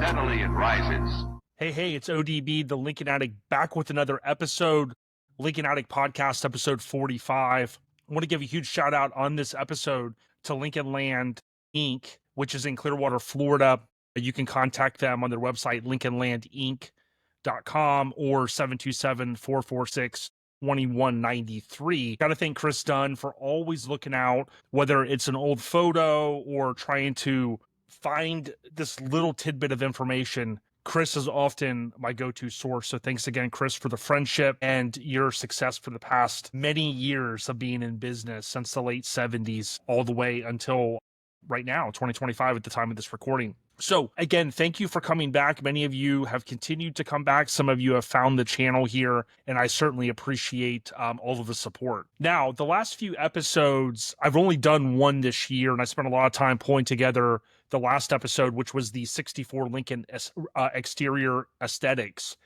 steadily it rises. Hey, it's ODB, the Lincoln Addict, back with another episode, Lincoln Addict Podcast, episode 45. I want to give a huge shout out on this episode to Lincolnland Inc., which is in Clearwater, Florida. You can contact them on their website, lincolnlandinc.com or 727-446-2193. Got to thank Chris Dunn for always looking out, whether it's an old photo or trying to find this little tidbit of information. Chris is often my go-to source. So thanks again, Chris, for the friendship and your success for the past many years of being in business since the late 70s all the way until right now, 2025 at the time of this recording. So again, thank you for coming back. Many of you have continued to come back. Some of you have found the channel here, and I certainly appreciate all of the support. Now, the last few episodes, I've only done one this year, and I spent a lot of time pulling together the last episode, which was the 64 Lincoln exterior aesthetics.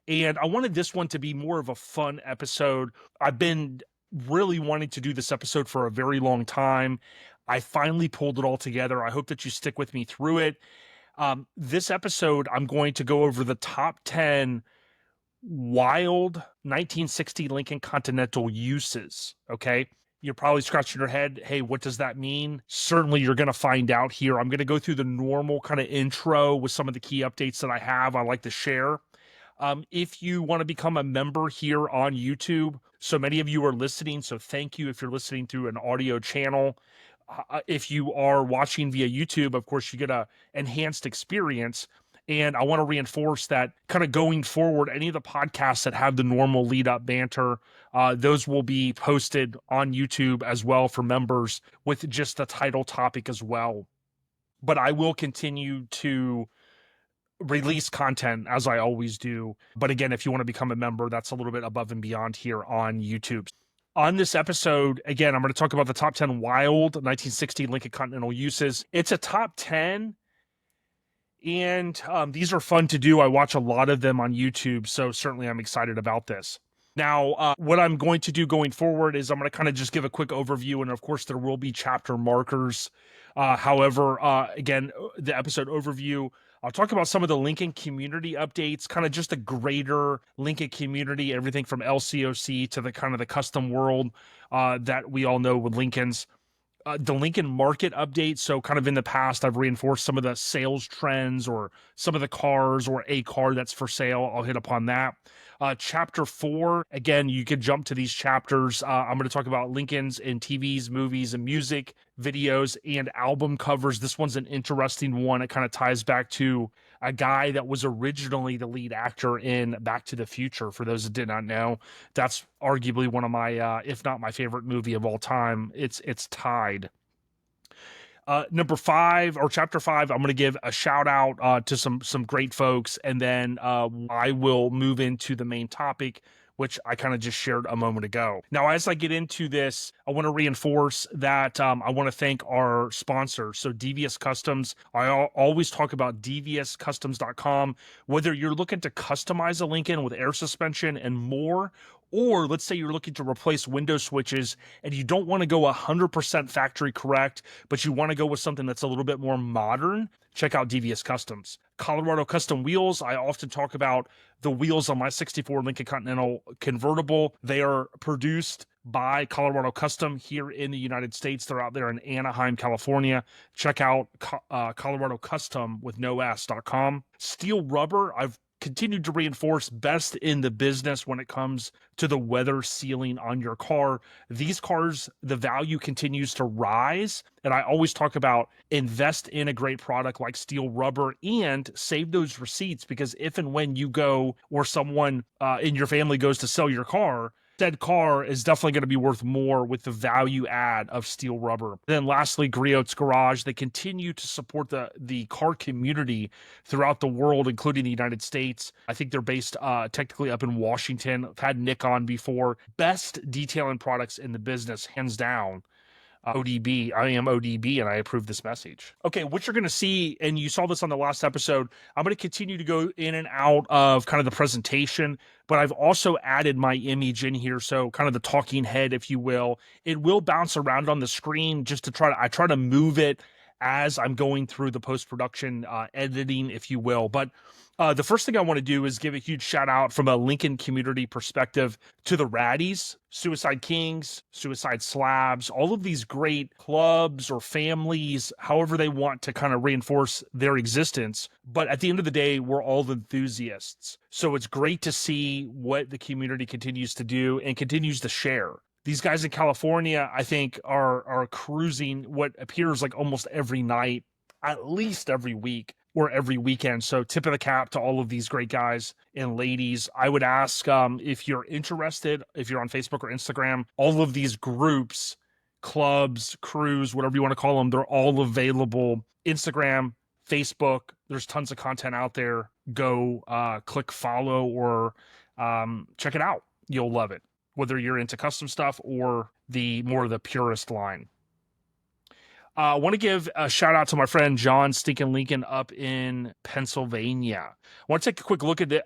And I wanted this one to be more of a fun episode. I've been really wanting to do this episode for a very long time. I finally pulled it all together. I hope that you stick with me through it. This episode, I'm going to go over the top 10 wild 1960 Lincoln Continental uses, okay? You're probably scratching your head, hey, what does that mean? Certainly you're going to find out here. I'm going to go through the normal kind of intro with some of the key updates that I like to share. If you want to become a member here on YouTube, so many of you are listening, so thank you if you're listening through an audio channel. If you are watching via YouTube, of course, you get a enhanced experience. And I want to reinforce that kind of going forward, any of the podcasts that have the normal lead up banter, those will be posted on YouTube as well for members with just the title topic as well. But I will continue to release content as I always do. But again, if you want to become a member, that's a little bit above and beyond here on YouTube. On this episode, again, I'm going to talk about the top 10 wild 1960 Lincoln Continental uses. It's a top 10. And these are fun to do. I watch a lot of them on YouTube, so certainly I'm excited about this. Now, what I'm going to do going forward is I'm going to kind of just give a quick overview, and of course there will be chapter markers. However, again, the episode overview, I'll talk about some of the Lincoln community updates, kind of just the greater Lincoln community, everything from LCOC to the kind of the custom world that we all know with Lincolns. The Lincoln market update. So kind of in the past, I've reinforced some of the sales trends or some of the cars or a car that's for sale. I'll hit upon that. Chapter 4, again, you could jump to these chapters. I'm going to talk about Lincolns in TVs, movies, and music, videos, and album covers. This one's an interesting one. It kind of ties back to a guy that was originally the lead actor in Back to the Future. For those that did not know, that's arguably one of my, if not my favorite movie of all time. It's tied. Number 5 or chapter 5, I'm going to give a shout out to some great folks, and then I will move into the main topic, which I kind of just shared a moment ago. Now, as I get into this, I want to reinforce that I want to thank our sponsor. So Devious Customs, I always talk about deviouscustoms.com. Whether you're looking to customize a Lincoln with air suspension and more, or let's say you're looking to replace window switches and you don't want to go 100% factory correct, but you want to go with something that's a little bit more modern, check out Devious Customs. Colorado Custom Wheels, I often talk about the wheels on my 64 Lincoln Continental convertible. They are produced by Colorado Custom here in the United States. They're out there in Anaheim, California. Check out Colorado Custom with no s.com. Steel rubber, I've continued to reinforce best in the business when it comes to the weather sealing on your car. These cars, the value continues to rise. And I always talk about invest in a great product like steel rubber and save those receipts, because if and when you go or someone in your family goes to sell your car, said car is definitely going to be worth more with the value add of steel rubber. Then lastly, Griot's Garage. They continue to support the car community throughout the world, including the United States. I think they're based technically up in Washington. I've had Nick on before. Best detailing products in the business, hands down. ODB. I am ODB, and I approve this message. Okay, what you're going to see, and you saw this on the last episode, I'm going to continue to go in and out of kind of the presentation, but I've also added my image in here, so kind of the talking head, if you will. It will bounce around on the screen just to I try to move it as I'm going through the post-production editing, if you will. But the first thing I want to do is give a huge shout out from a Lincoln community perspective to the Raddies, Suicide Kings, Suicide Slabs, all of these great clubs or families, however they want to kind of reinforce their existence. But at the end of the day, we're all enthusiasts. So it's great to see what the community continues to do and continues to share. These guys in California, I think, are cruising what appears like almost every night, at least every week or every weekend. So tip of the cap to all of these great guys and ladies. I would ask if you're interested, if you're on Facebook or Instagram, all of these groups, clubs, crews, whatever you want to call them, they're all available. Instagram, Facebook, there's tons of content out there. Go click follow or check it out. You'll love it, whether you're into custom stuff or the more of the purist line. I want to give a shout out to my friend John Stinkin' Lincoln up in Pennsylvania. I want to take a quick look at the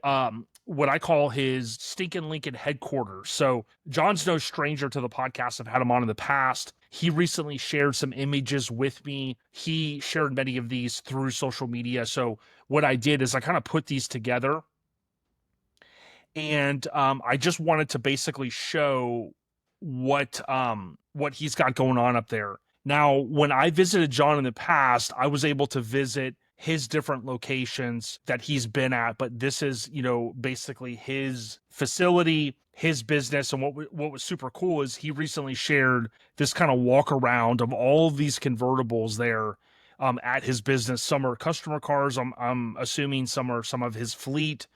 what I call his Stinkin' Lincoln headquarters. So John's no stranger to the podcast. I've had him on in the past. He recently shared some images with me. He shared many of these through social media. So what I did is I kind of put these together. And I just wanted to basically show what he's got going on up there. Now, when I visited John in the past, I was able to visit his different locations that he's been at, but this is, basically his facility, his business. And what was super cool is he recently shared this kind of walk around of all of these convertibles there at his business. Some are customer cars. I'm assuming some are some of his fleet.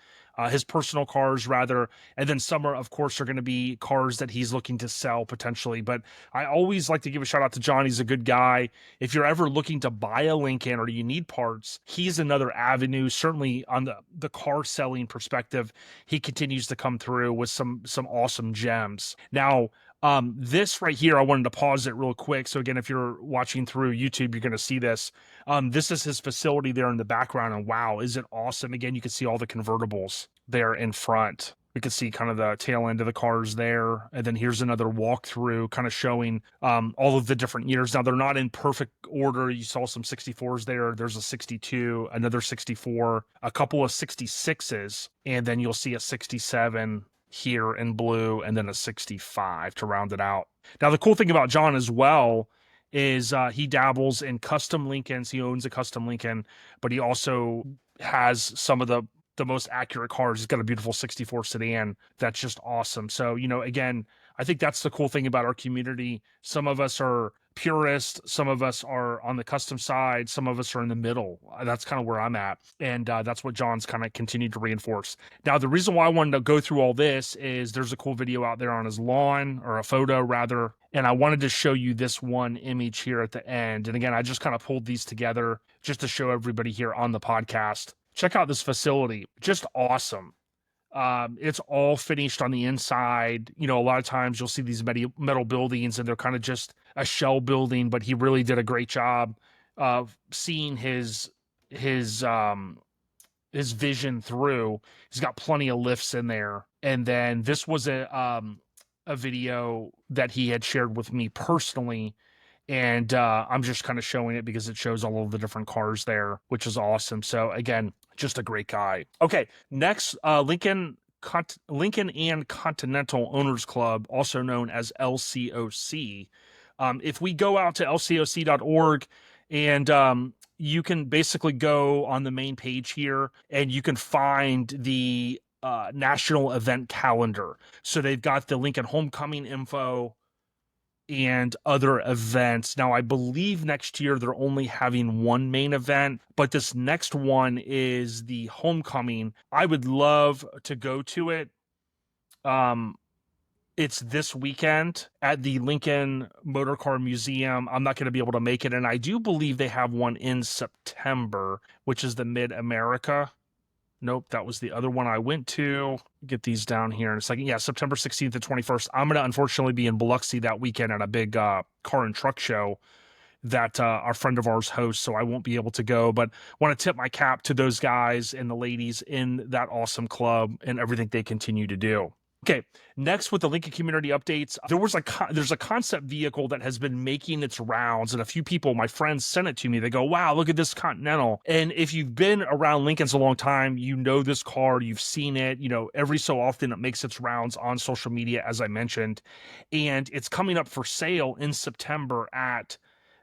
His personal cars rather, and then some are, of course, are going to be cars that he's looking to sell potentially. But I always like to give a shout out to John. He's a good guy. If you're ever looking to buy a Lincoln or you need parts, he's another avenue. Certainly on the car selling perspective, he continues to come through with some awesome gems. Now, this right here, I wanted to pause it real quick. So again, if you're watching through YouTube, you're going to see this. This is his facility there in the background, and wow, is it awesome. Again, you can see all the convertibles there in front. We can see kind of the tail end of the cars there. And then here's another walkthrough kind of showing all of the different years. Now, they're not in perfect order. You saw some 64s there. There's a 62, another 64, a couple of 66s, and then you'll see a 67 here in blue, and then a 65 to round it out. Now, the cool thing about John as well is he dabbles in custom Lincolns. He owns a custom Lincoln, but he also has some of the most accurate cars. He's got a beautiful 64 sedan that's just awesome. So, again, I think that's the cool thing about our community. Some of us are purists, some of us are on the custom side, some of us are in the middle. That's kind of where I'm at, and that's what John's kind of continued to reinforce. Now, the reason why I wanted to go through all this is there's a cool video out there on his lawn, or a photo rather, and I wanted to show you this one image here at the end. And again, I just kind of pulled these together just to show everybody here on the podcast. Check out this facility, just awesome. It's all finished on the inside. A lot of times you'll see these metal buildings and they're kind of just a shell building, but he really did a great job of seeing his vision through. He's got plenty of lifts in there. And then this was a video that he had shared with me personally. And I'm just kind of showing it because it shows all of the different cars there, which is awesome. So again, just a great guy. Okay, next, Lincoln and Continental Owners Club, also known as LCOC. If we go out to lcoc.org, and you can basically go on the main page here, and you can find the national event calendar. So they've got the Lincoln Homecoming info and other events. Now, I believe next year they're only having one main event, but this next one is the Homecoming. I would love to go to it. It's this weekend at the Lincoln Motor Car Museum. I'm not going to be able to make it, and I do believe they have one in September, which is the Mid-America. Nope, that was the other one I went to. Get these down here in a second. Yeah, September 16th and 21st. I'm going to unfortunately be in Biloxi that weekend at a big car and truck show that our friend of ours hosts, so I won't be able to go. But want to tip my cap to those guys and the ladies in that awesome club and everything they continue to do. Okay, next with the Lincoln community updates, there's a concept vehicle that has been making its rounds, and a few people, my friends, sent it to me. They go, "Wow, look at this Continental!" And if you've been around Lincoln's a long time, you know this car, you've seen it. Every so often it makes its rounds on social media, as I mentioned, and it's coming up for sale in September at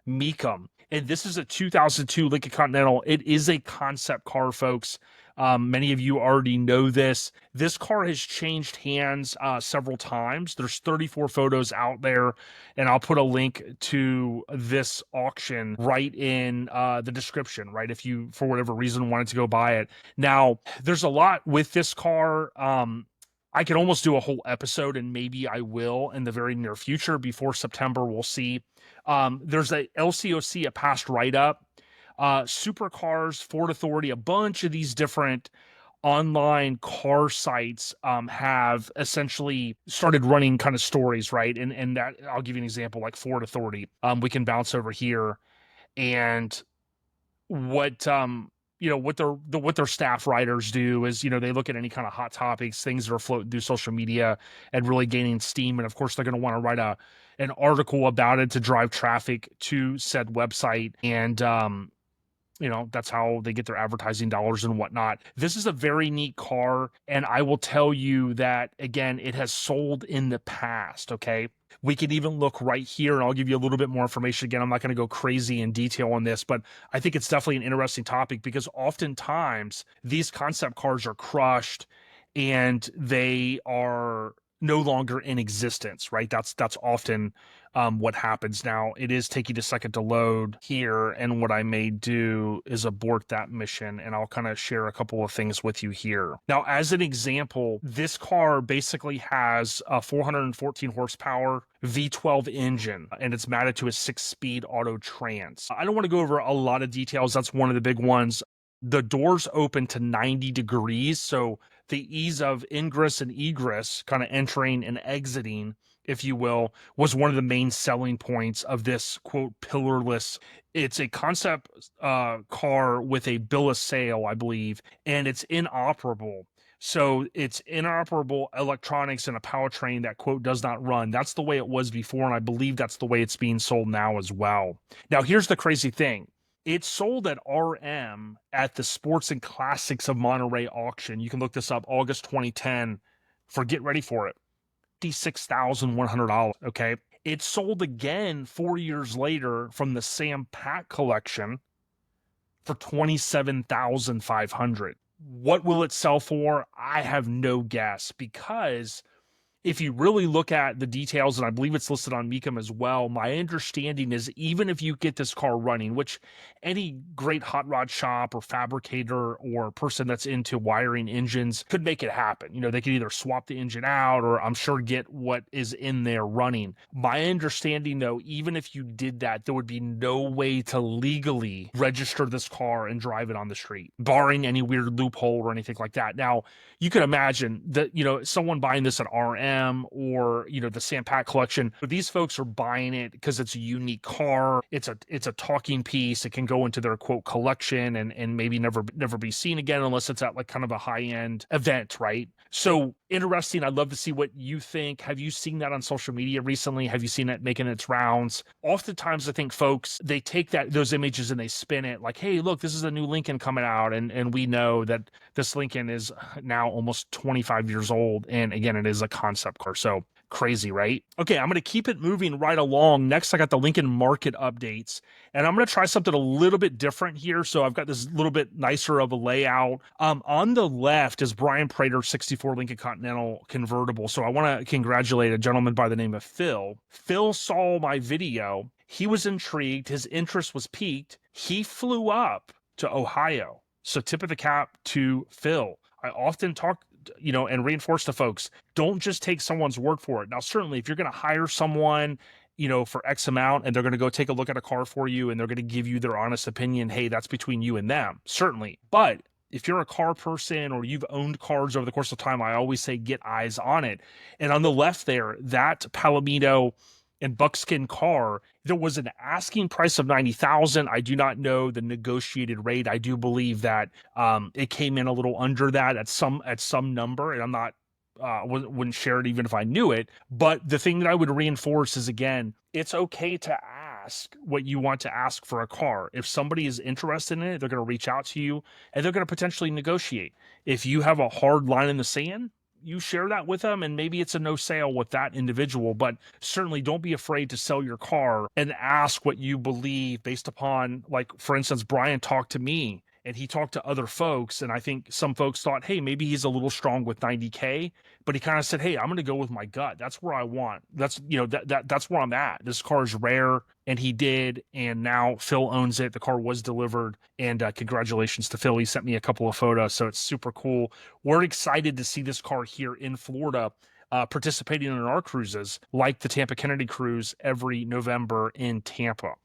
Mecum. And this is a 2002 Lincoln Continental. It is a concept car, folks. Many of you already know this. This car has changed hands several times. There's 34 photos out there, and I'll put a link to this auction right in the description, right? If you, for whatever reason, wanted to go buy it. Now, there's a lot with this car. I could almost do a whole episode, and maybe I will in the very near future. Before September, we'll see. There's a LCOC, a past write-up, Supercars, Ford Authority, a bunch of these different online car sites have essentially started running kind of stories, right? And that, I'll give you an example, like Ford Authority. We can bounce over here, and what what their staff writers do is, they look at any kind of hot topics, things that are floating through social media and really gaining steam, and of course they're going to want to write an article about it to drive traffic to said website, and that's how they get their advertising dollars and whatnot. This is a very neat car, and I will tell you that, again, it has sold in the past, okay? We can even look right here, and I'll give you a little bit more information. Again, I'm not going to go crazy in detail on this, but I think it's definitely an interesting topic, because oftentimes these concept cars are crushed and they are no longer in existence, right? That's often what happens. Now, it is taking a second to load here, and what I may do is abort that mission, and I'll kind of share a couple of things with you here. Now, as an example, this car basically has a 414 horsepower V12 engine, and it's mounted to a 6-speed auto trans. I don't want to go over a lot of details. That's one of the big ones. The doors open to 90 degrees, so the ease of ingress and egress, kind of entering and exiting, if you will, was one of the main selling points of this, quote, pillarless. It's a concept car with a bill of sale, I believe, and it's inoperable. So it's inoperable electronics and a powertrain that, quote, does not run. That's the way it was before, and I believe that's the way it's being sold now as well. Now, here's the crazy thing. It's sold at RM at the Sports and Classics of Monterey auction. You can look this up, August 2010, for, get ready for it, $56,100, okay? It sold again 4 years later from the Sam Pat collection for $27,500. What will it sell for? I have no guess, because if you really look at the details, and I believe it's listed on Mecum as well, my understanding is even if you get this car running, which any great hot rod shop or fabricator or person that's into wiring engines could make it happen. They could either swap the engine out, or I'm sure get what is in there running. My understanding, though, even if you did that, there would be no way to legally register this car and drive it on the street, barring any weird loophole or anything like that. Now, you can imagine that, someone buying this at RM or, the Sam Pat collection, but these folks are buying it because it's a unique car. It's a talking piece. It can go into their, quote, collection and maybe never be seen again, unless it's at like kind of a high-end event, right? So interesting. I'd love to see what you think. Have you seen that on social media recently? Have you seen it making its rounds? Oftentimes, I think folks, they take those images and they spin it like, hey, look, this is a new Lincoln coming out. And we know that this Lincoln is now almost 25 years old. And again, it is a concept car. So crazy, right? Okay, I'm going to keep it moving right along. Next, I got the Lincoln market updates, and I'm going to try something a little bit different here. So I've got this little bit nicer of a layout. On the left is Brian Prater 64 Lincoln Continental convertible. So I want to congratulate a gentleman by the name of Phil. Phil saw my video. He was intrigued. His interest was piqued. He flew up to Ohio. So tip of the cap to Phil. I often talk and reinforce to folks, don't just take someone's word for it. Now, certainly, if you're going to hire someone, for X amount, and they're going to go take a look at a car for you, and they're going to give you their honest opinion, hey, that's between you and them, certainly. But if you're a car person or you've owned cars over the course of time, I always say get eyes on it. And on the left there, that Palomino and buckskin car, there was an asking price of $90,000. I do not know the negotiated rate. I do believe that it came in a little under that at some number, and I'm not wouldn't share it even if I knew it. But the thing that I would reinforce is, again, it's okay to ask what you want to ask for a car. If somebody is interested in it, they're going to reach out to you and they're going to potentially negotiate. If you have a hard line in the sand, you share that with them, and maybe it's a no sale with that individual. But certainly don't be afraid to sell your car and ask what you believe based upon, like, for instance, Brian talked to me and he talked to other folks, and I think some folks thought, hey, maybe he's a little strong with 90K, but he kind of said, hey, I'm going to go with my gut. That's where I want. That's, that's where I'm at. This car is rare, and he did, and now Phil owns it. The car was delivered, and congratulations to Phil. He sent me a couple of photos, so it's super cool. We're excited to see this car here in Florida, participating in our cruises, like the Tampa Kennedy Cruise every November in Tampa.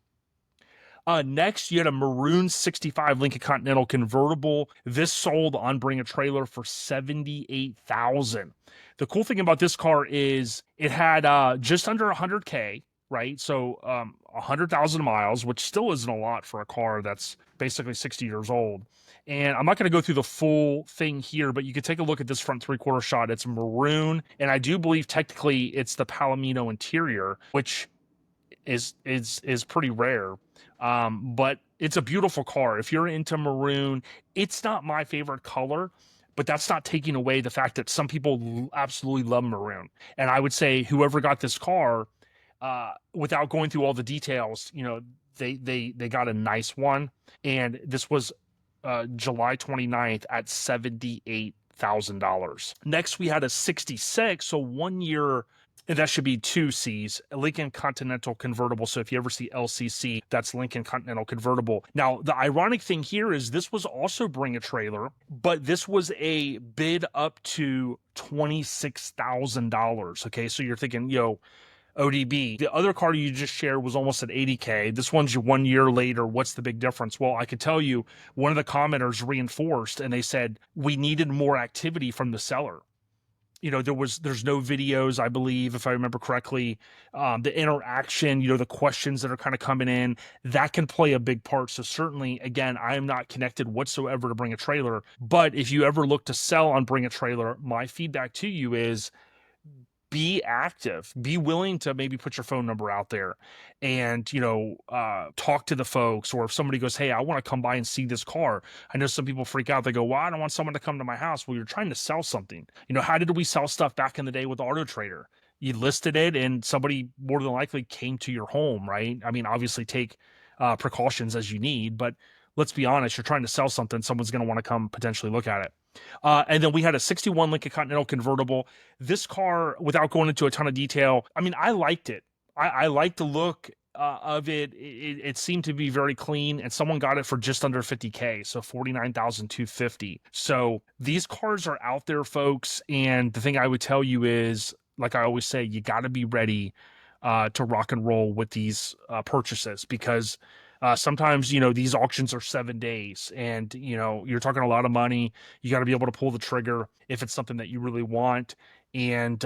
Next, you had a maroon 65 Lincoln Continental convertible. This sold on Bring a Trailer for $78,000. The cool thing about this car is it had just under 100K, right? So 100,000 miles, which still isn't a lot for a car that's basically 60 years old. And I'm not going to go through the full thing here, but you can take a look at this front three-quarter shot. It's maroon, and I do believe technically it's the Palomino interior, which is pretty rare. But it's a beautiful car. If you're into maroon, it's not my favorite color, but that's not taking away the fact that some people absolutely love maroon. And I would say whoever got this car, without going through all the details, they got a nice one. And this was July 29th at $78,000. Next, we had a 66, so 1 year. And that should be 2 C's, Lincoln Continental convertible. So if you ever see LCC, that's Lincoln Continental convertible. Now, the ironic thing here is this was also Bring a Trailer, but this was a bid up to $26,000. Okay, so you're thinking, ODB. The other car you just shared was almost at 80K. This one's 1 year later. What's the big difference? Well, I could tell you, one of the commenters reinforced, and they said, we needed more activity from the seller. There's no videos, I believe, if I remember correctly. The interaction, the questions that are kind of coming in, that can play a big part. So certainly, again, I am not connected whatsoever to Bring a Trailer. But if you ever look to sell on Bring a Trailer, my feedback to you is be active, be willing to maybe put your phone number out there and, talk to the folks. Or if somebody goes, hey, I want to come by and see this car. I know some people freak out. They go, well, I don't want someone to come to my house. Well, you're trying to sell something. How did we sell stuff back in the day with Auto Trader? You listed it and somebody more than likely came to your home, right? I mean, obviously take precautions as you need, but let's be honest, you're trying to sell something, someone's going to want to come potentially look at it. And then we had a 61 Lincoln Continental convertible. This car, without going into a ton of detail, I mean, I liked it. I liked the look of it. It seemed to be very clean, and someone got it for just under 50K, so $49,250. So these cars are out there, folks, and the thing I would tell you is, like I always say, you got to be ready to rock and roll with these purchases, because sometimes, these auctions are 7 days, and, you're talking a lot of money. You got to be able to pull the trigger if it's something that you really want. And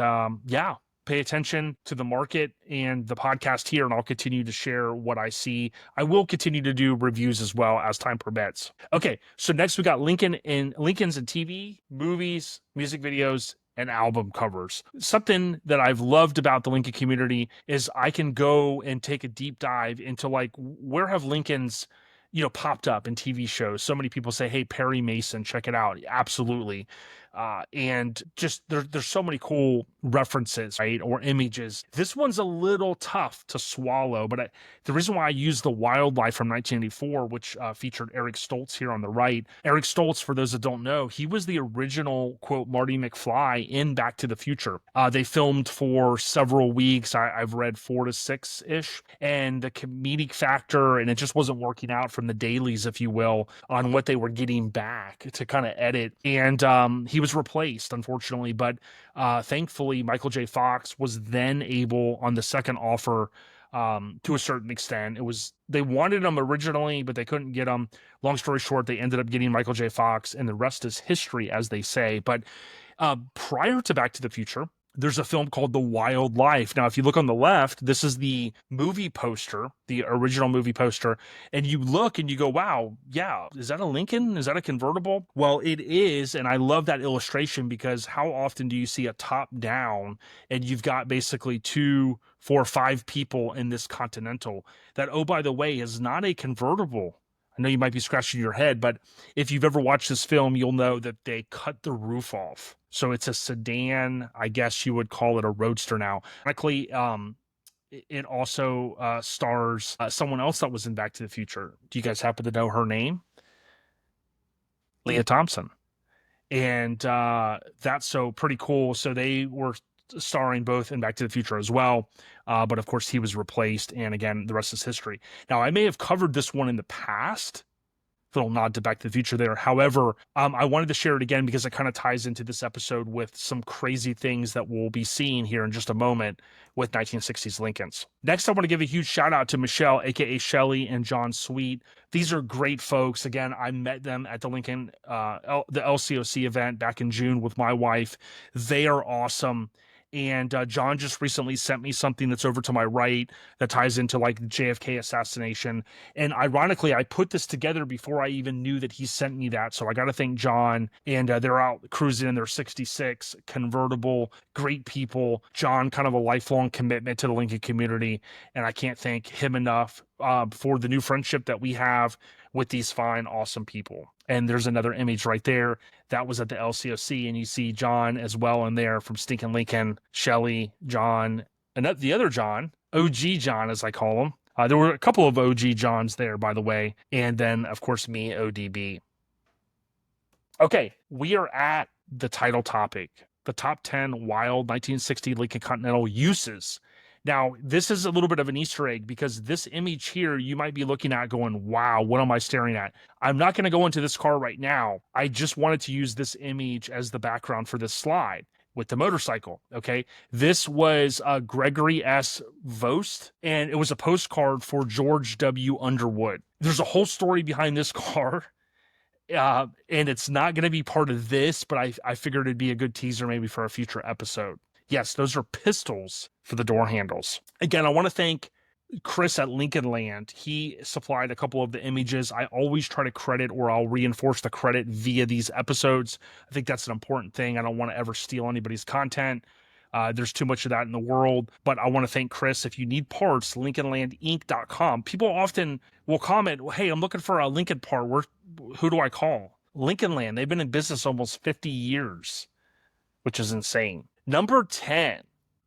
pay attention to the market and the podcast here, and I'll continue to share what I see. I will continue to do reviews as well as time permits. Okay, so next we got Lincoln's in TV, movies, music videos, and album covers. Something that I've loved about the Lincoln community is I can go and take a deep dive into, like, where have Lincolns, popped up in TV shows. So many people say, hey, Perry Mason, check it out. Absolutely. And just there's so many cool references, right? Or images. This one's a little tough to swallow, but the reason why I use the Wildlife from 1984, which featured Eric Stoltz here on the right. Eric Stoltz, for those that don't know, he was the original, quote, Marty McFly in Back to the Future. They filmed for several weeks. I've read 4 to 6-ish, and the comedic factor, and it just wasn't working out from the dailies, if you will, on what they were getting back to kind of edit. And he was replaced, unfortunately, but thankfully Michael J. Fox was then able, on the second offer, to a certain extent. They wanted him originally, but they couldn't get him. Long story short, they ended up getting Michael J. Fox, and the rest is history, as they say. But prior to Back to the Future, there's a film called The Wild Life. Now, if you look on the left, this is the movie poster, the original movie poster, and you look and you go, wow, yeah, is that a Lincoln? Is that a convertible? Well, it is, and I love that illustration because how often do you see a top down and you've got basically 2, 4, 5 people in this Continental that, oh, by the way, is not a convertible. I know you might be scratching your head, but if you've ever watched this film, you'll know that they cut the roof off. So it's a sedan. I guess you would call it a roadster now. Frankly, it also stars someone else that was in Back to the Future. Do you guys happen to know her name? Leah Thompson. And that's so pretty cool. So they were starring both in Back to the Future as well. But of course, he was replaced. And again, the rest is history. Now, I may have covered this one in the past. Little nod to Back to the Future there. However, I wanted to share it again because it kind of ties into this episode with some crazy things that we'll be seeing here in just a moment with 1960s Lincolns. Next, I want to give a huge shout out to Michelle, aka Shelly, and John Sweet. These are great folks. Again, I met them at the Lincoln, the LCOC event back in June with my wife. They are awesome. And John just recently sent me something that's over to my right that ties into like the JFK assassination. And ironically, I put this together before I even knew that he sent me that. So I got to thank John. And they're out cruising in their 66 convertible, great people. John, kind of a lifelong commitment to the Lincoln community. And I can't thank him enough for the new friendship that we have with these fine, awesome people. And there's another image right there. That was at the LCOC, and you see John as well in there from Stinkin' Lincoln, Shelly, John, and the other John, OG John, as I call him. There were a couple of OG Johns there, by the way. And then, of course, me, ODB. Okay, we are at the title topic, the top 10 wild 1960 Lincoln Continental uses. Now, this is a little bit of an Easter egg because this image here, you might be looking at going, wow, what am I staring at? I'm not going to go into this car right now. I just wanted to use this image as the background for this slide with the motorcycle, okay? This was Gregory S. Vost, and it was a postcard for George W. Underwood. There's a whole story behind this car, and it's not going to be part of this, but I figured it'd be a good teaser maybe for a future episode. Yes, those are pistols for the door handles. Again, I want to thank Chris at Lincolnland. He supplied a couple of the images. I always try to credit, or I'll reinforce the credit via these episodes. I think that's an important thing. I don't want to ever steal anybody's content. There's too much of that in the world. But I want to thank Chris. If you need parts, LincolnlandInc.com. People often will comment, hey, I'm looking for a Lincoln part. Who do I call? Lincolnland. They've been in business almost 50 years, which is insane. Number 10,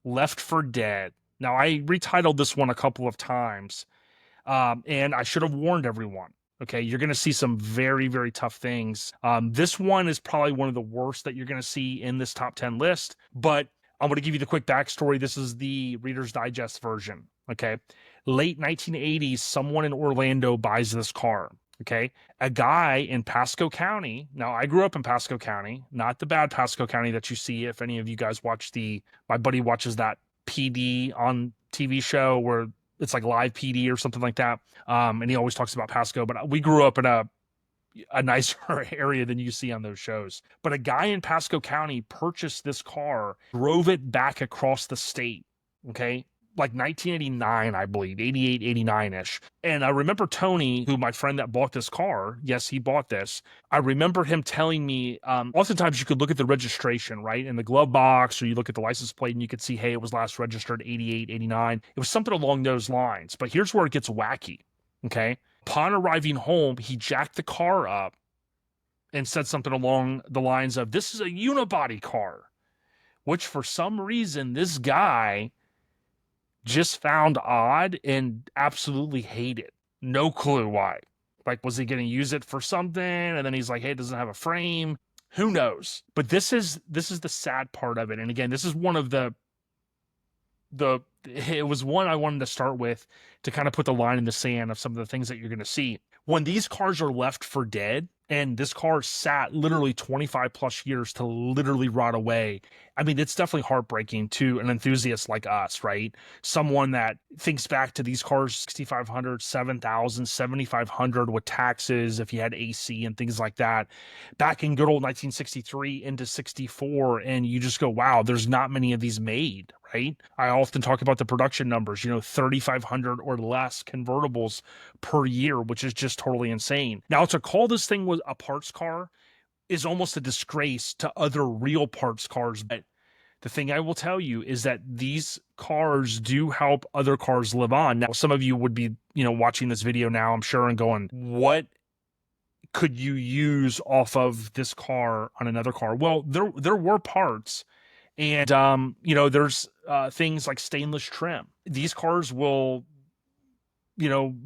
Left for Dead. Now, I retitled this one a couple of times, and I should have warned everyone. Okay, you're going to see some very, very tough things. This one is probably one of the worst that you're going to see in this top 10 list, but I'm going to give you the quick backstory. This is the Reader's Digest version. Okay, late 1980s, someone in Orlando buys this car. Okay, a guy in Pasco County. Now, I grew up in Pasco County, not the bad Pasco County that you see if any of you guys watch my buddy watches that PD on TV show where it's like live PD or something like that. And he always talks about Pasco, but we grew up in a nicer area than you see on those shows. But a guy in Pasco County purchased this car, drove it back across the state. Okay, like 1989, I believe, 88, 89-ish. And I remember Tony, who my friend that bought this car, yes, he bought this. I remember him telling me, oftentimes you could look at the registration, right, in the glove box, or you look at the license plate and you could see, hey, it was last registered 88, 89. It was something along those lines. But here's where it gets wacky, okay? Upon arriving home, he jacked the car up and said something along the lines of, this is a unibody car, which for some reason, this guy just found odd and absolutely hated. No clue why. Like, was he going to use it for something? And then he's like, hey, it doesn't have a frame. Who knows? But this is the sad part of it. And again, this is one of it was one I wanted to start with to kind of put the line in the sand of some of the things that you're going to see. When these cars are left for dead, And this car sat literally 25 plus years to literally rot away. I mean, it's definitely heartbreaking to an enthusiast like us, right? Someone that thinks back to these cars, 6,500, 7,000, 7,500 with taxes, if you had AC and things like that, back in good old 1963 into 64. And you just go, wow, there's not many of these made, right? I often talk about the production numbers, 3,500 or less convertibles per year, which is just totally insane. Now, to call this thing was a parts car is almost a disgrace to other real parts cars. But the thing I will tell you is that these cars do help other cars live on. Now, some of you would be, watching this video now, I'm sure, and going, what could you use off of this car on another car? Well, there were parts. And, there's things like stainless trim. These cars will,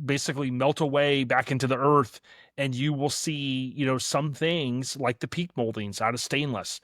basically melt away back into the earth, and you will see, some things like the peak moldings out of stainless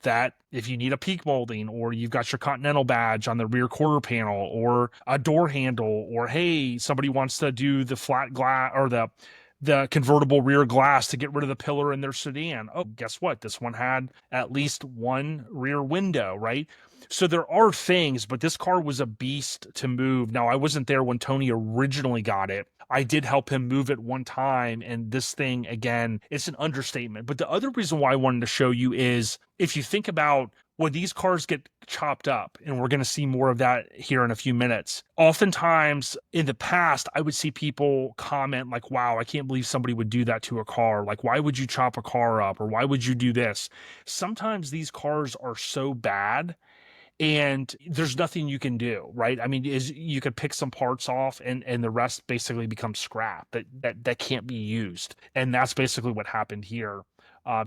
that if you need a peak molding, or you've got your Continental badge on the rear quarter panel, or a door handle, or hey, somebody wants to do the flat glass or the convertible rear glass to get rid of the pillar in their sedan. Oh, guess what? This one had at least one rear window, right? So there are things, but this car was a beast to move. Now, I wasn't there when Tony originally got it. I did help him move it one time, and this thing, again, it's an understatement. But the other reason why I wanted to show you is if you think about when these cars get chopped up, and we're going to see more of that here in a few minutes, oftentimes in the past, I would see people comment like, wow, I can't believe somebody would do that to a car. Like, why would you chop a car up? Or why would you do this? Sometimes these cars are so bad and there's nothing you can do, right? I mean, you could pick some parts off and the rest basically becomes scrap that can't be used. And that's basically what happened here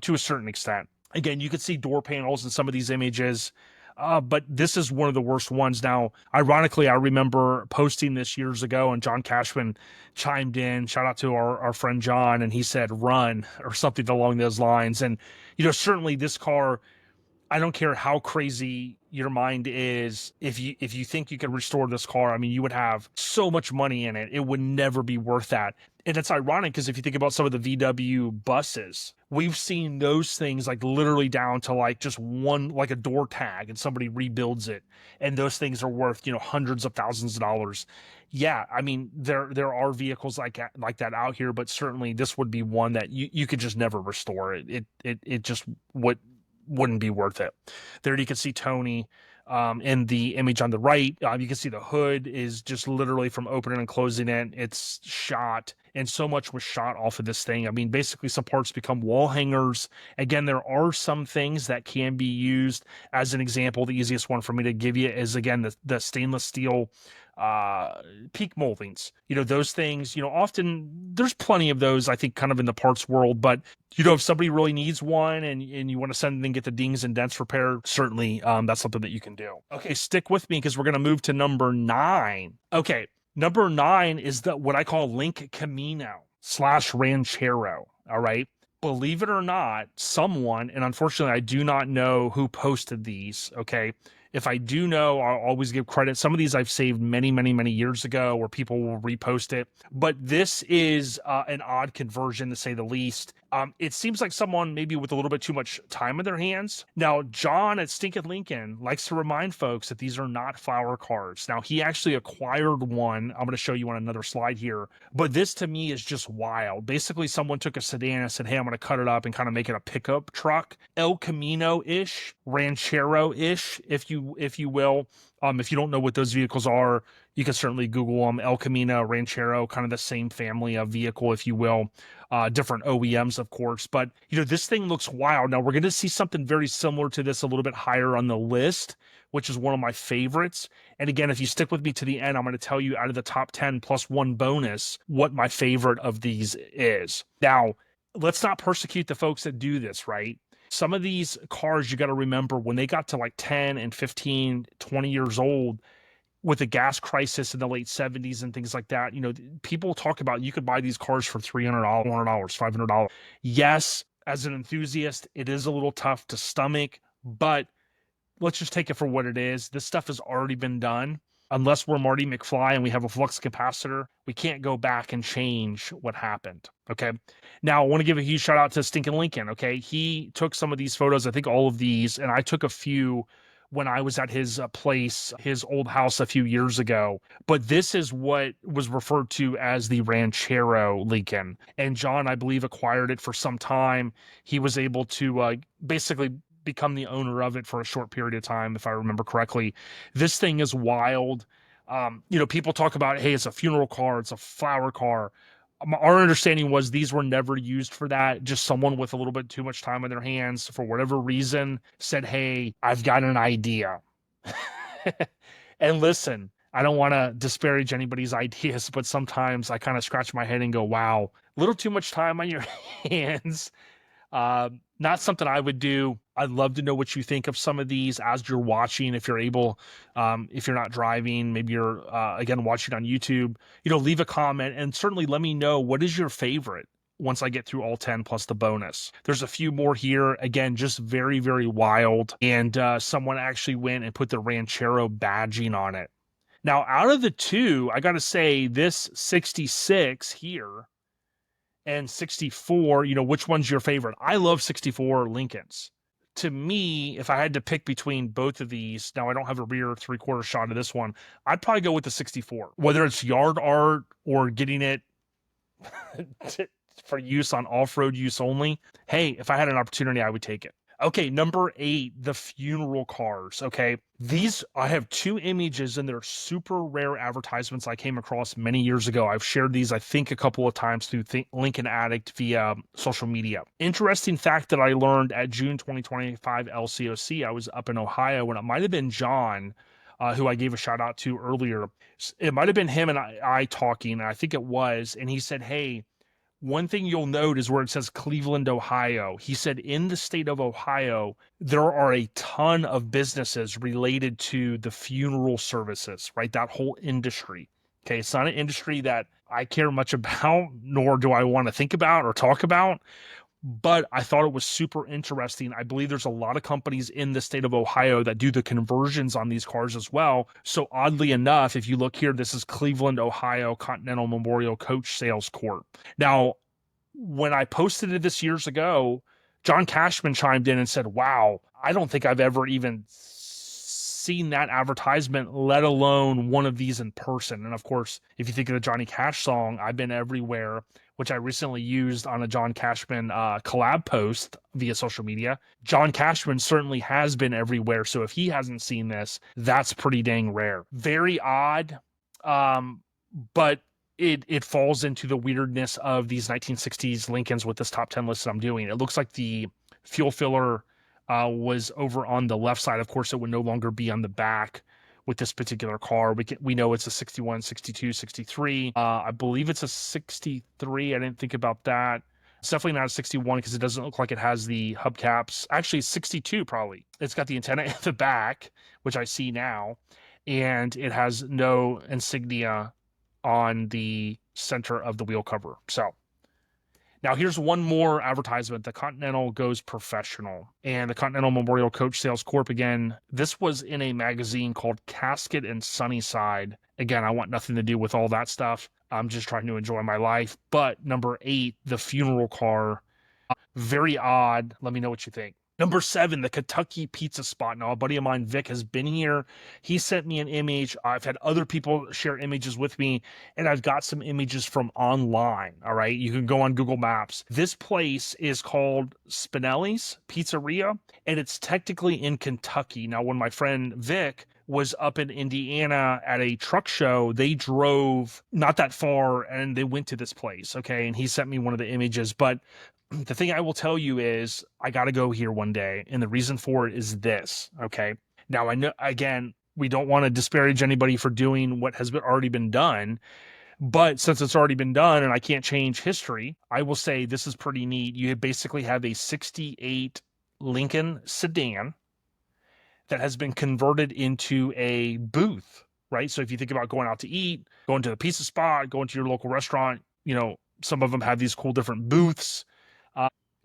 to a certain extent. Again, you could see door panels in some of these images, but this is one of the worst ones. Now, ironically, I remember posting this years ago, and John Cashman chimed in. Shout out to our friend John, and he said run or something along those lines. And, certainly this car, I don't care how crazy your mind is. If you think you can restore this car, I mean, you would have so much money in it. It would never be worth that. And it's ironic because if you think about some of the VW buses, we've seen those things like literally down to like just one, like a door tag, and somebody rebuilds it. And those things are worth, hundreds of thousands of dollars. Yeah, I mean, there are vehicles like that out here, but certainly this would be one that you could just never restore. It just wouldn't be worth it. There you can see Tony in the image on the right. You can see the hood is just literally from opening and closing it. It's shot, and so much was shot off of this thing. I mean, basically some parts become wall hangers. Again, there are some things that can be used. As an example, the easiest one for me to give you is, again, the stainless steel peak moldings. Those things, often there's plenty of those, I think, kind of in the parts world, but if somebody really needs one and you want to send it and get the dings and dents repaired, certainly that's something that you can do. Okay, stick with me because we're going to move to number 9. Okay, number 9 is what I call Link Camino / Ranchero. All right. Believe it or not, someone, and unfortunately I do not know who posted these, okay? If I do know, I'll always give credit. Some of these I've saved many, many, many years ago where people will repost it. But this is an odd conversion, to say the least. It seems like someone maybe with a little bit too much time in their hands. Now, John at Stinkin' Lincoln likes to remind folks that these are not flower cars. Now, he actually acquired one. I'm going to show you on another slide here. But this to me is just wild. Basically, someone took a sedan and said, hey, I'm going to cut it up and kind of make it a pickup truck. El Camino-ish, Ranchero-ish, if you will. If you don't know what those vehicles are, you can certainly Google them. El Camino, Ranchero, kind of the same family of vehicle, if you will. Different OEMs, of course. But, this thing looks wild. Now, we're going to see something very similar to this a little bit higher on the list, which is one of my favorites. And again, if you stick with me to the end, I'm going to tell you out of the top 10 plus one bonus what my favorite of these is. Now, let's not persecute the folks that do this, right? Some of these cars, you got to remember, when they got to like 10 and 15, 20 years old, with the gas crisis in the late 70s and things like that, people talk about you could buy these cars for $300, $400, $500. Yes, as an enthusiast, it is a little tough to stomach, but let's just take it for what it is. This stuff has already been done. unless we're Marty McFly and we have a flux capacitor, we can't go back and change what happened. Okay. Now, I want to give a huge shout out to Stinkin' Lincoln. Okay. He took some of these photos, I think all of these, and I took a few when I was at his place, his old house a few years ago. But this is what was referred to as the Ranchero Lincoln. And John, I believe, acquired it for some time. He was able to basically become the owner of it for a short period of time, if I remember correctly. This thing is wild. People talk about, hey, it's a funeral car, it's a flower car. Our understanding was these were never used for that. Just someone with a little bit too much time on their hands, for whatever reason, said, hey, I've got an idea. And listen, I don't want to disparage anybody's ideas, but sometimes I kind of scratch my head and go, wow, a little too much time on your hands. Not something I would do. I'd love to know what you think of some of these as you're watching, if you're able, if you're not driving, maybe you're, again, watching on YouTube, leave a comment and certainly let me know what is your favorite once I get through all 10 plus the bonus. There's a few more here. Again, just very, very wild. And someone actually went and put the Ranchero badging on it. Now, out of the two, I got to say this 66 here and 64, which one's your favorite? I love 64 Lincolns. To me, if I had to pick between both of these, now I don't have a rear 3/4 shot of this one, I'd probably go with the 64. Whether it's yard art or getting it for use on off-road use only, hey, if I had an opportunity, I would take it. Okay, number 8, the funeral cars. Okay, these, I have 2 images and they're super rare advertisements I came across many years ago. I've shared these, I think, a couple of times through Lincoln Addict via social media. Interesting fact that I learned at June 2025 LCOC, I was up in Ohio, and it might have been John, who I gave a shout out to earlier. It might have been him and I talking, and I think it was, and he said, hey, one thing you'll note is where it says Cleveland, Ohio. He said in the state of Ohio, there are a ton of businesses related to the funeral services, right? That whole industry. Okay, it's not an industry that I care much about, nor do I want to think about or talk about, but I thought it was super interesting. I believe there's a lot of companies in the state of Ohio that do the conversions on these cars as well. So oddly enough, if you look here, this is Cleveland, Ohio Continental Memorial Coach Sales Corp. Now, when I posted it this years ago, John Cashman chimed in and said, wow, I don't think I've ever even seen that advertisement, let alone one of these in person. And of course, if you think of the Johnny Cash song, I've been everywhere, which I recently used on a John Cashman collab post via social media. John Cashman certainly has been everywhere. So if he hasn't seen this, that's pretty dang rare. Very odd, but it falls into the weirdness of these 1960s Lincolns with this top 10 list that I'm doing. It looks like the fuel filler was over on the left side. Of course, it would no longer be on the back with this particular car. We know it's a 61, 62, 63. I believe it's a 63. I didn't think about that. It's definitely not a 61 because it doesn't look like it has the hubcaps. Actually, 62 probably. It's got the antenna in the back, which I see now, and it has no insignia on the center of the wheel cover. So now here's one more advertisement. The Continental goes professional, and the Continental Memorial Coach Sales Corp. Again, this was in a magazine called Casket and Sunnyside. Again, I want nothing to do with all that stuff. I'm just trying to enjoy my life. But number 8, the funeral car, very odd. Let me know what you think. Number 7, the Kentucky Pizza Spot. Now, a buddy of mine, Vic, has been here. He sent me an image. I've had other people share images with me, and I've got some images from online, all right? You can go on Google Maps. This place is called Spinelli's Pizzeria, and it's technically in Kentucky. Now, when my friend Vic was up in Indiana at a truck show, they drove not that far, and they went to this place, okay? And he sent me one of the images, but the thing I will tell you is I got to go here one day. And the reason for it is this. Okay. Now I know, again, we don't want to disparage anybody for doing what has already been done, but since it's already been done and I can't change history, I will say this is pretty neat. You basically have a 68 Lincoln sedan that has been converted into a booth, right? So if you think about going out to eat, going to the pizza spot, going to your local restaurant, some of them have these cool different booths.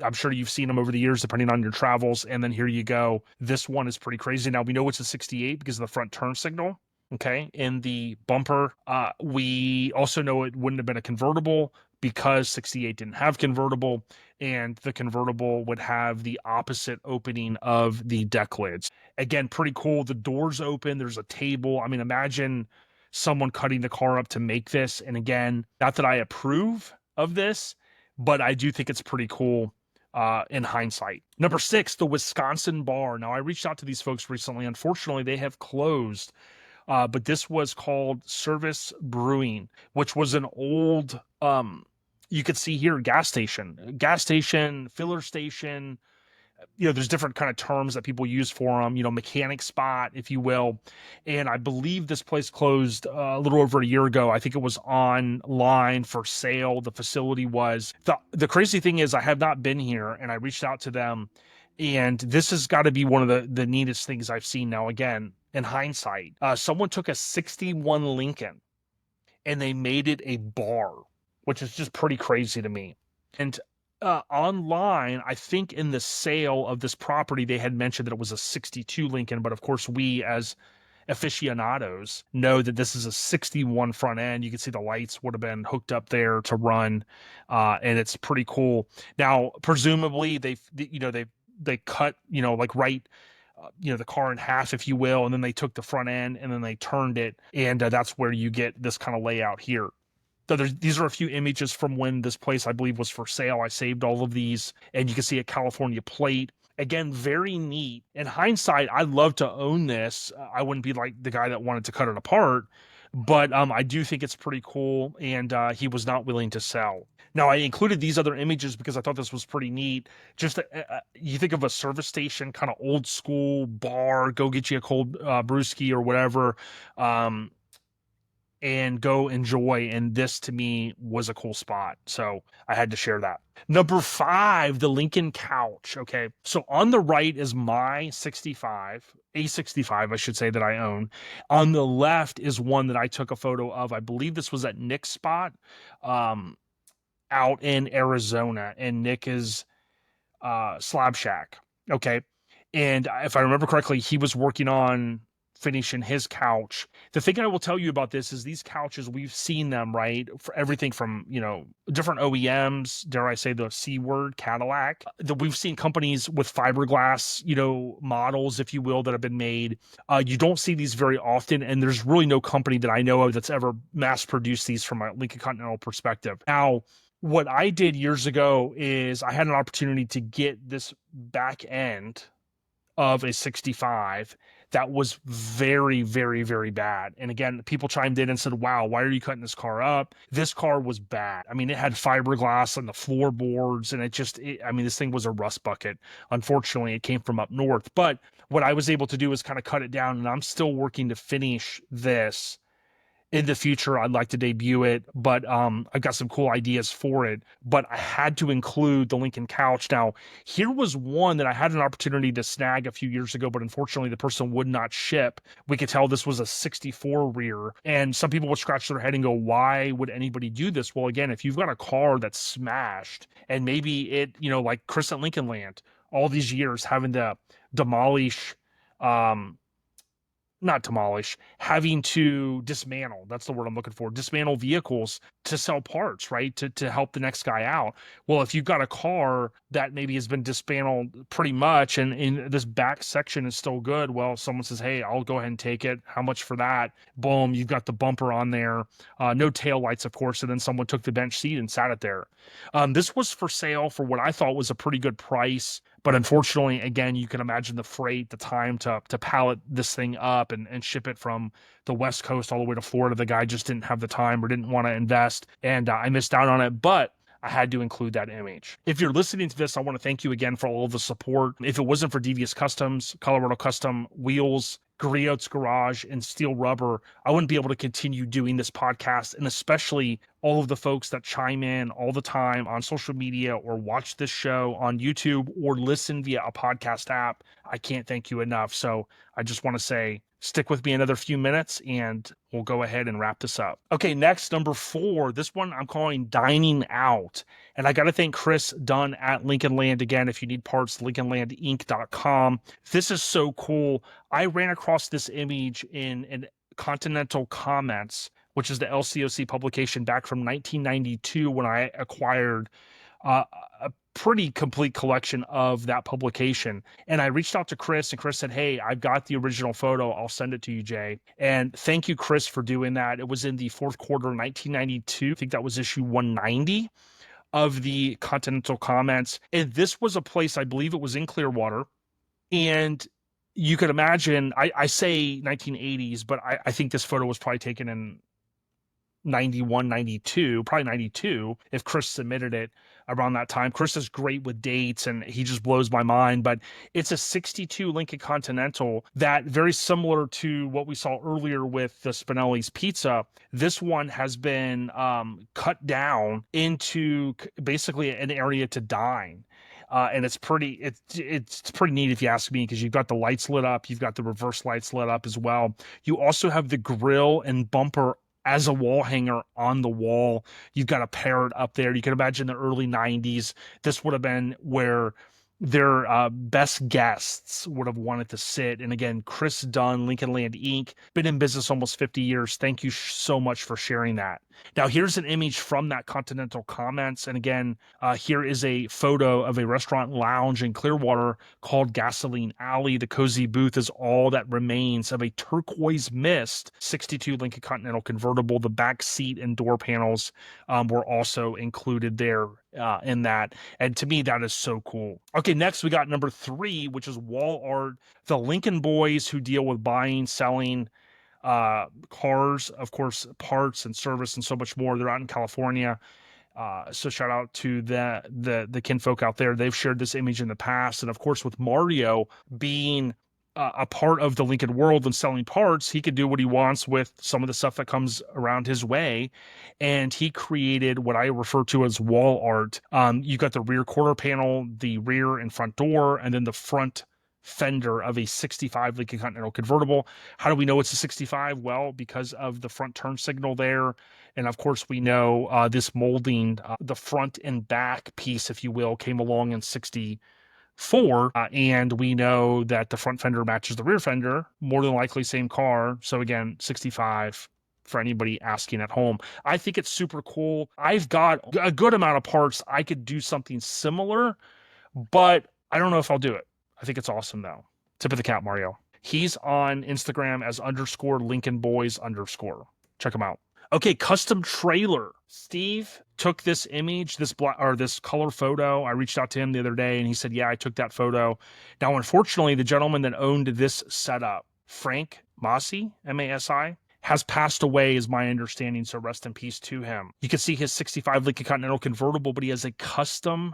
I'm sure you've seen them over the years, depending on your travels. And then here you go. This one is pretty crazy. Now, we know it's a 68 because of the front turn signal. okay, in the bumper. We also know it wouldn't have been a convertible because 68 didn't have convertible, and the convertible would have the opposite opening of the deck lids. Again, pretty cool. The doors open, there's a table. I mean, imagine someone cutting the car up to make this. And again, not that I approve of this, but I do think it's pretty cool in hindsight. Number 6, the Wisconsin bar. Now, I reached out to these folks recently. Unfortunately, they have closed. But this was called Service Brewing, which was an old, you could see here, gas station, filler station. There's different kind of terms that people use for them, mechanic spot, if you will. And I believe this place closed a little over a year ago. I think it was online for sale. The facility was. The crazy thing is I have not been here, and I reached out to them, and this has got to be one of the neatest things I've seen. Now, again, in hindsight, someone took a 61 Lincoln and they made it a bar, which is just pretty crazy to me. And online, I think in the sale of this property, they had mentioned that it was a 62 Lincoln, but of course we as aficionados know that this is a 61 front end. You can see the lights would have been hooked up there to run, and it's pretty cool. Now, presumably they cut, like right, the car in half, if you will, and then they took the front end and then they turned it, and that's where you get this kind of layout here. So these are a few images from when this place, I believe, was for sale. I saved all of these, and you can see a California plate. Again, very neat. In hindsight, I'd love to own this. I wouldn't be like the guy that wanted to cut it apart, but I do think it's pretty cool, and he was not willing to sell. Now, I included these other images because I thought this was pretty neat. Just you think of a service station, kind of old school bar, go get you a cold brewski or whatever, and go enjoy. And this to me was a cool spot. So I had to share that. Number 5, the Lincoln couch. Okay. So on the right is my 65, A65, I should say, that I own. On the left is one that I took a photo of. I believe this was at Nick's spot out in Arizona. And Nick is Slab Shack. Okay. And if I remember correctly, he was working on finishing his couch. The thing I will tell you about this is these couches, we've seen them, right? For everything from, different OEMs, dare I say the C word, Cadillac, that we've seen companies with fiberglass, models, if you will, that have been made. You don't see these very often, and there's really no company that I know of that's ever mass produced these from a Lincoln Continental perspective. Now, what I did years ago is I had an opportunity to get this back end of a 65 that was very, very, very bad. And again, people chimed in and said, wow, why are you cutting this car up? This car was bad. I mean, it had fiberglass on the floorboards, and this thing was a rust bucket. Unfortunately, it came from up north. But what I was able to do is kind of cut it down, and I'm still working to finish this. In the future, I'd like to debut it, but I've got some cool ideas for it. But I had to include the Lincoln couch. Now, here was one that I had an opportunity to snag a few years ago, but unfortunately, the person would not ship. We could tell this was a 64 rear, and some people would scratch their head and go, why would anybody do this? Well, again, if you've got a car that's smashed, and maybe it, like Chris at Lincolnland, all these years having to demolish, not demolish, having to dismantle, that's the word I'm looking for, dismantle vehicles to sell parts, right? To help the next guy out. Well, if you've got a car that maybe has been dismantled pretty much and in this back section is still good, well, someone says, hey, I'll go ahead and take it. How much for that? Boom, you've got the bumper on there. No tail lights, of course, and then someone took the bench seat and sat it there. This was for sale for what I thought was a pretty good price. But unfortunately, again, you can imagine the freight, the time to pallet this thing up and ship it from the West Coast all the way to Florida. The guy just didn't have the time or didn't want to invest, and I missed out on it. But I had to include that image. If you're listening to this, I want to thank you again for all of the support. If it wasn't for Devious Customs, Colorado Custom Wheels, Griot's Garage, and Steel Rubber, I wouldn't be able to continue doing this podcast, and especially all of the folks that chime in all the time on social media or watch this show on YouTube or listen via a podcast app. I can't thank you enough. So I just want to say, stick with me another few minutes and we'll go ahead and wrap this up. Okay, next, number 4. This one I'm calling Dining Out. And I got to thank Chris Dunn at Lincolnland. Again, if you need parts, lincolnlandinc.com. This is so cool. I ran across this image in an Continental Comments, which is the LCOC publication back from 1992 when I acquired a pretty complete collection of that publication. And I reached out to Chris, and Chris said, hey, I've got the original photo. I'll send it to you, Jay. And thank you, Chris, for doing that. It was in the fourth quarter of 1992. I think that was issue 190 of the Continental Comments. And this was a place, I believe it was in Clearwater. And you could imagine, I say 1980s, but I think this photo was probably taken in 91, 92, probably 92, if Chris submitted it around that time. Chris is great with dates and he just blows my mind, but it's a 62 Lincoln Continental that, very similar to what we saw earlier with the Spinelli's Pizza, this one has been cut down into basically an area to dine. And it's pretty neat if you ask me, because you've got the lights lit up, you've got the reverse lights lit up as well. You also have the grill and bumper as a wall hanger on the wall. You've got a parrot up there. You can imagine the early 90s. This would have been where their best guests would have wanted to sit. And again, Chris Dunn, Lincolnland Inc., been in business almost 50 years. Thank you so much for sharing that. Now, here's an image from that Continental Comments. And again, here is a photo of a restaurant lounge in Clearwater called Gasoline Alley. The cozy booth is all that remains of a turquoise mist 62 Lincoln Continental convertible. The back seat and door panels were also included there in that. And to me, that is so cool. Okay, next we got number 3, which is wall art. The Lincoln boys who deal with buying, selling cars, of course, parts and service and so much more. They're out in California. So shout out to the kinfolk out there. They've shared this image in the past. And of course, with Mario being a part of the Lincoln world and selling parts, he could do what he wants with some of the stuff that comes around his way. And he created what I refer to as wall art. You've got the rear quarter panel, the rear and front door, and then the front fender of a 65 Lincoln Continental convertible. How do we know it's a 65? Well, because of the front turn signal there. And of course, we know this molding, the front and back piece, if you will, came along in 64. And we know that the front fender matches the rear fender, more than likely same car. So again, 65 for anybody asking at home. I think it's super cool. I've got a good amount of parts. I could do something similar, but I don't know if I'll do it. I think it's awesome though. Tip of the cap, Mario. He's on Instagram as _LincolnBoys_. Check him out. Okay, custom trailer. Steve took this image, this color photo. I reached out to him the other day and he said, yeah, I took that photo. Now, unfortunately, the gentleman that owned this setup, Frank Masi, M-A-S-I, has passed away, is my understanding. So rest in peace to him. You can see his 65 Lincoln Continental convertible, but he has a custom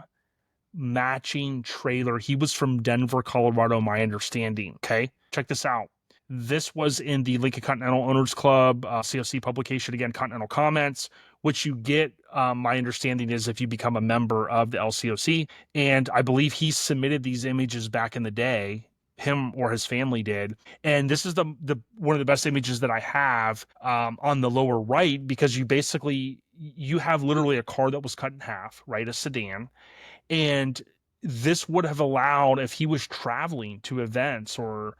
matching trailer. He was from Denver, Colorado, my understanding. Okay, check this out. This was in the Lincoln Continental Owners Club COC publication, again, Continental Comments, which you get, my understanding is, if you become a member of the LCOC. And I believe he submitted these images back in the day, him or his family did. And this is the one of the best images that I have on the lower right, because you have literally a car that was cut in half, right? A sedan. And this would have allowed, if he was traveling to events or,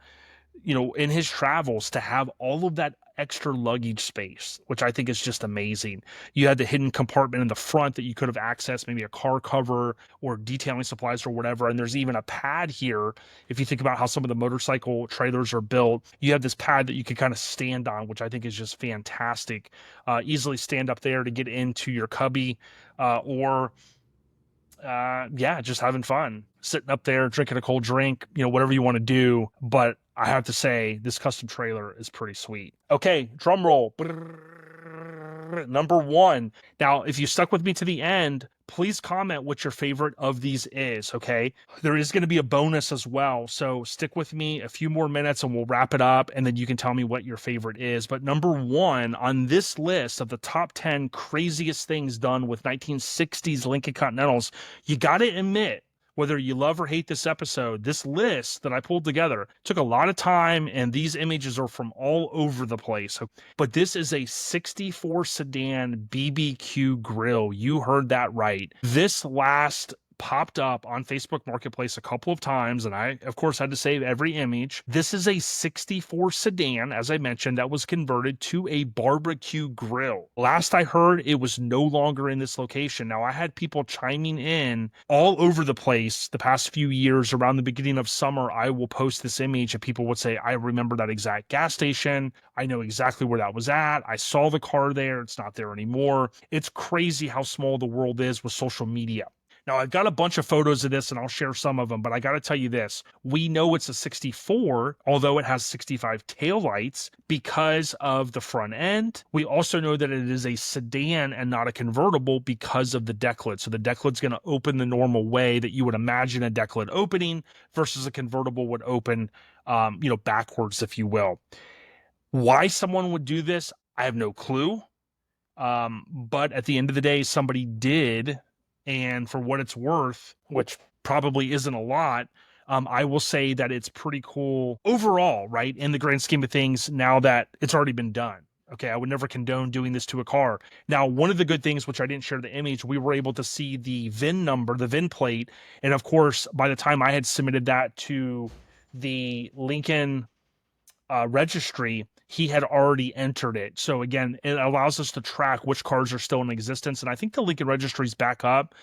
in his travels, to have all of that extra luggage space, which I think is just amazing. You had the hidden compartment in the front that you could have accessed, maybe a car cover or detailing supplies or whatever. And there's even a pad here. If you think about how some of the motorcycle trailers are built, you have this pad that you can kind of stand on, which I think is just fantastic. Easily stand up there to get into your cubby or just having fun, sitting up there, drinking a cold drink, whatever you want to do. But I have to say, this custom trailer is pretty sweet. Okay, drum roll. Number 1. Now, if you stuck with me to the end, please comment what your favorite of these is, okay? There is going to be a bonus as well, so stick with me a few more minutes and we'll wrap it up, and then you can tell me what your favorite is. But number 1 on this list of the top 10 craziest things done with 1960s Lincoln Continentals, you got to admit, whether you love or hate this episode, this list that I pulled together took a lot of time, and these images are from all over the place. But this is a 64 sedan BBQ grill. You heard that right. This last popped up on Facebook Marketplace a couple of times, and I, of course, had to save every image. This is a 64 sedan, as I mentioned, that was converted to a barbecue grill. Last I heard, it was no longer in this location. Now, I had people chiming in all over the place the past few years. Around the beginning of summer, I will post this image, and people would say, I remember that exact gas station. I know exactly where that was at. I saw the car there. It's not there anymore. It's crazy how small the world is with social media. Now, I've got a bunch of photos of this, and I'll share some of them, but I got to tell you this. We know it's a 64, although it has 65 taillights because of the front end. We also know that it is a sedan and not a convertible because of the deck lid. So the deck lid's going to open the normal way that you would imagine a deck lid opening versus a convertible would open, backwards, if you will. Why someone would do this, I have no clue. But at the end of the day, somebody did. And for what it's worth, which probably isn't a lot, I will say that it's pretty cool overall, right? In the grand scheme of things, now that it's already been done. Okay, I would never condone doing this to a car. Now, one of the good things, which I didn't share the image, we were able to see the VIN number, the VIN plate. And of course, by the time I had submitted that to the Lincoln registry, he had already entered it. So again, it allows us to track which cars are still in existence. And I think the Lincoln registry's back up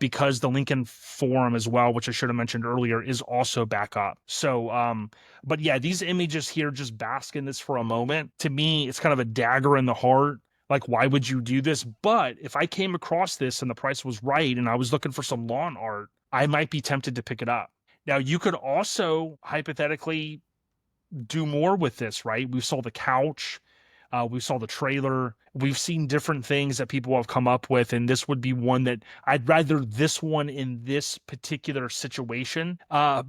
because the Lincoln forum as well, which I should have mentioned earlier, is also back up. So, but yeah, these images here, just bask in this for a moment. To me, it's kind of a dagger in the heart. Like, why would you do this? But if I came across this and the price was right and I was looking for some lawn art, I might be tempted to pick it up. Now, you could also hypothetically do more with this, right? We saw the couch, we saw the trailer, we've seen different things that people have come up with, and this would be one that I'd rather this one in this particular situation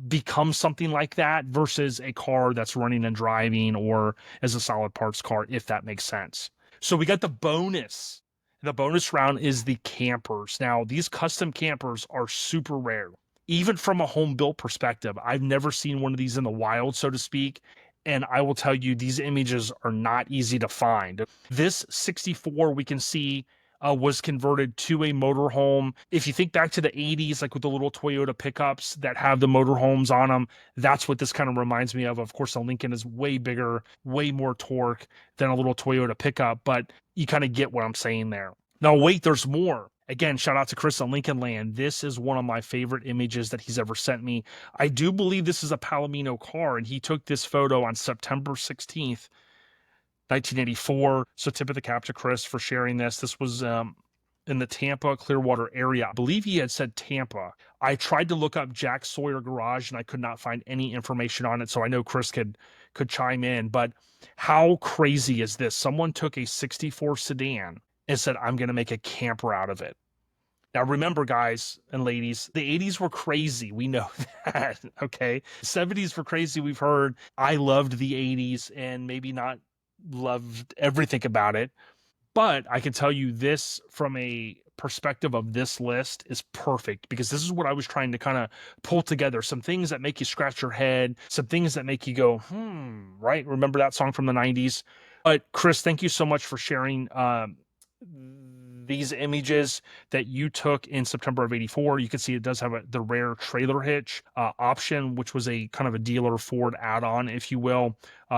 become something like that versus a car that's running and driving or as a solid parts car, if that makes sense. So we got the bonus. The bonus round is the campers. Now, these custom campers are super rare. Even from a home built perspective, I've never seen one of these in the wild, so to speak. And I will tell you, these images are not easy to find. This 64 we can see was converted to a motorhome. If you think back to the 80s, like with the little Toyota pickups that have the motorhomes on them, that's what this kind of reminds me of. Of course, the Lincoln is way bigger, way more torque than a little Toyota pickup, but you kind of get what I'm saying there. Now, wait, there's more. Again, shout out to Chris on Lincolnland. This is one of my favorite images that he's ever sent me. I do believe this is a Palomino car, and he took this photo on September 16th, 1984. So tip of the cap to Chris for sharing this. This was in the Tampa, Clearwater area. I believe he had said Tampa. I tried to look up Jack Sawyer Garage, and I could not find any information on it, so I know Chris could chime in. But how crazy is this? Someone took a 64 sedan and said, I'm going to make a camper out of it. Now, remember, guys and ladies, the 80s were crazy. We know that, okay? 70s were crazy, we've heard. I loved the 80s and maybe not loved everything about it. But I can tell you this from a perspective of this list is perfect because this is what I was trying to kind of pull together. Some things that make you scratch your head, some things that make you go, right? Remember that song from the 90s? But Chris, thank you so much for sharing these images that you took in September of 84. You can see it does have the rare trailer hitch option, which was a kind of a dealer Ford add-on, if you will.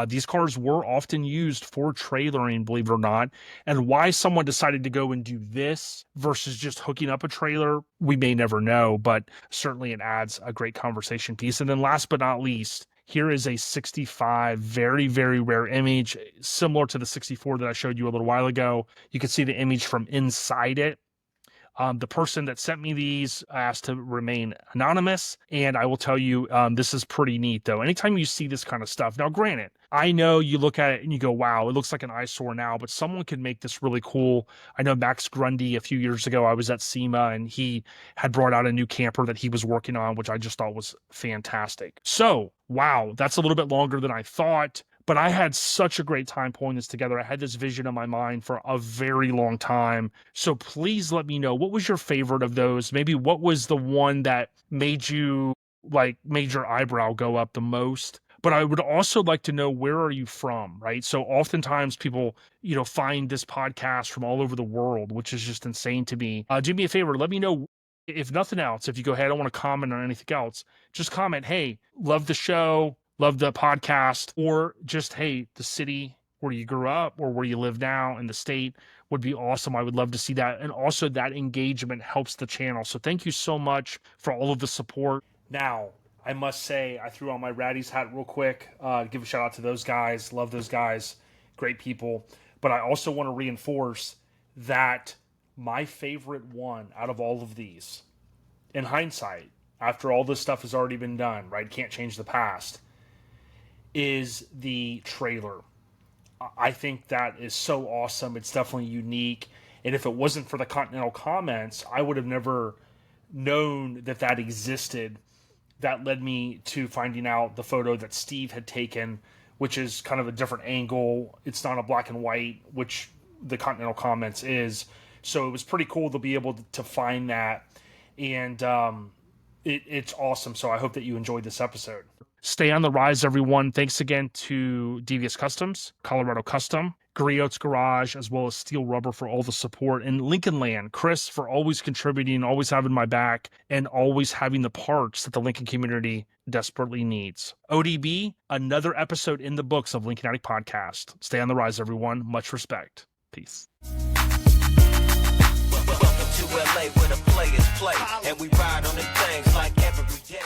These cars were often used for trailering, believe it or not. And why someone decided to go and do this versus just hooking up a trailer, we may never know, but certainly it adds a great conversation piece. And then last but not least, here is a 65, very, very rare image, similar to the 64 that I showed you a little while ago. You can see the image from inside it. The person that sent me these asked to remain anonymous, and I will tell you, this is pretty neat, though. Anytime you see this kind of stuff, now granted, I know you look at it and you go, wow, it looks like an eyesore now, but someone could make this really cool. I know Max Grundy, a few years ago, I was at SEMA, and he had brought out a new camper that he was working on, which I just thought was fantastic. So, wow, that's a little bit longer than I thought. But I had such a great time pulling this together. I had this vision in my mind for a very long time. So please let me know, what was your favorite of those? Maybe what was the one that made your eyebrow go up the most? But I would also like to know, where are you from, right? So oftentimes people, find this podcast from all over the world, which is just insane to me. Do me a favor, let me know If nothing else, if you go, hey, I don't want to comment on anything else, just comment, hey, love the show, love the podcast, or just, hey, the city where you grew up or where you live now in the state would be awesome. I would love to see that. And also that engagement helps the channel. So thank you so much for all of the support. Now, I must say, I threw on my Raddies hat real quick. Give a shout out to those guys. Love those guys. Great people. But I also want to reinforce that my favorite one out of all of these, in hindsight, after all this stuff has already been done, right? Can't change the past, is the trailer. I think that is so awesome. It's definitely unique. And if it wasn't for the Continental comments, I would have never known that that existed. That led me to finding out the photo that Steve had taken, which is kind of a different angle. It's not a black and white, which the Continental comments is. So it was pretty cool to be able to find that. And it's awesome. So I hope that you enjoyed this episode. Stay on the rise, everyone. Thanks again to Devious Customs, Colorado Custom, Griot's Garage, as well as Steel Rubber for all the support, and Lincolnland, Chris for always contributing, always having my back, and always having the parts that the Lincoln community desperately needs. ODB, another episode in the books of Lincoln Addict Podcast. Stay on the rise, everyone. Much respect. Peace. Welcome to LA where the players play, and we ride on the things like every day.